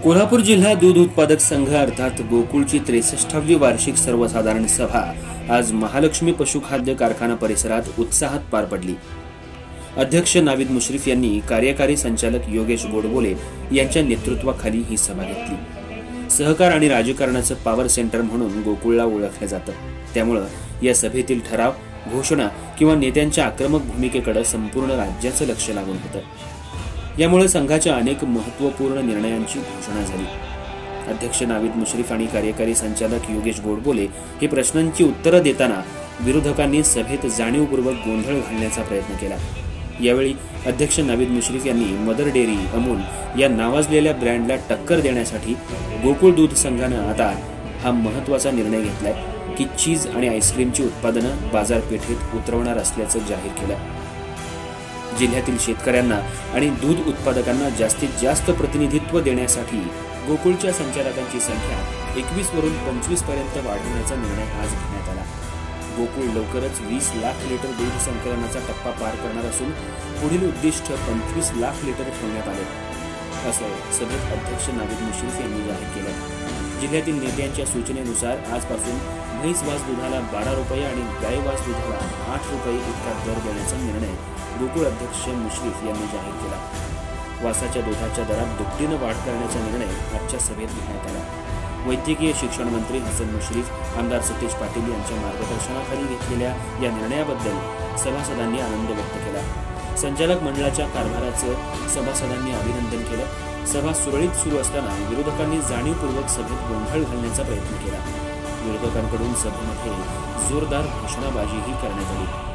कोल्हापूर जिल्हा दूध उत्पादक संघ अर्थात गोकुळची 63वी वार्षिक सर्वसाधारण सभा आज महालक्ष्मी पशुखाद्य कारखाना परिसरात उत्साहात पार पडली। अध्यक्ष नाविद मुश्रीफ यांनी कार्यकारी संचालक योगेश गोडबोले यांच्या नेतृत्वाखाली ही सभा घेतली। सहकार आणि राजकारणाचं पॉवर सेंटर म्हणून गोकुळला ओळखलं जातं, त्यामुळे या सभेतील ठराव, घोषणा किंवा नेत्यांच्या आक्रमक भूमिकेकडे संपूर्ण राज्याचं लक्ष लागून होतं। यामुळे संघाच्या अनेक महत्त्वपूर्ण निर्णयांची घोषणा झाली। अध्यक्ष नाविद मुश्रीफ आणि कार्यकारी संचालक योगेश गोडबोले हे प्रश्नांची उत्तरं देताना विरोधकांनी सभेत जाणीवपूर्वक गोंधळ घालण्याचा प्रयत्न केला। यावेळी अध्यक्ष नाविद मुश्रीफ यांनी मदर डेअरी अमूल या नावाजलेल्या ब्रँडला टक्कर देण्यासाठी गोकुळ दूध संघानं आता हा महत्त्वाचा निर्णय घेतलाय की चीज आणि आईस्क्रीमची उत्पादनं बाजारपेठेत उतरवणार असल्याचं जाहीर केलं। जिल्ह्यातील शेतकऱ्यांना आणि दूध उत्पादकांना जास्तीत जास्त प्रतिनिधित्व देण्यासाठी गोकुळच्या संचालकांची संख्या 21 वरून 25 पर्यंत वाढवण्याचा निर्णय आज घेण्यात आला। गोकुळ लवकरच 20 लाख लिटर दूध संकलनाचा टप्पा पार करणार असून पुढील उद्दिष्ट 25 लाख लिटर ठेवण्यात आले असं सभेत अध्यक्ष नाविद मुश्रीफ यांनी जाहीर केलं। जिल्ह्यातील नेत्यांच्या सूचनेनुसार आजपासून म्हैस वास दुधाला 12 रुपये आणि गाय वास दुधाला 8 रुपये इतका दर देण्याचा निर्णय गोकुळ अध्यक्ष मुश्रीफ यांनी जाहीर केला। वासाच्या दुधाच्या दरात दुपटीनं वाढ करण्याचा निर्णय आजच्या सभेत घेण्यात आला। वैद्यकीय शिक्षण मंत्री हसन मुश्रीफ, आमदार सतीश पाटील यांच्या मार्गदर्शनाखाली घेतलेल्या या निर्णयाबद्दल सभासदांनी आनंद व्यक्त केला। संचालक मंडळाच्या कारभाराचं सभासदांनी अभिनंदन केलं। सभा सुरळीत सुरू असताना विरोधकांनी जाणीवपूर्वक सभेत गोंधळ घालण्याचा प्रयत्न केला। विरोधकांकडून सभेमध्ये जोरदार घोषणाबाजीही करण्यात आली।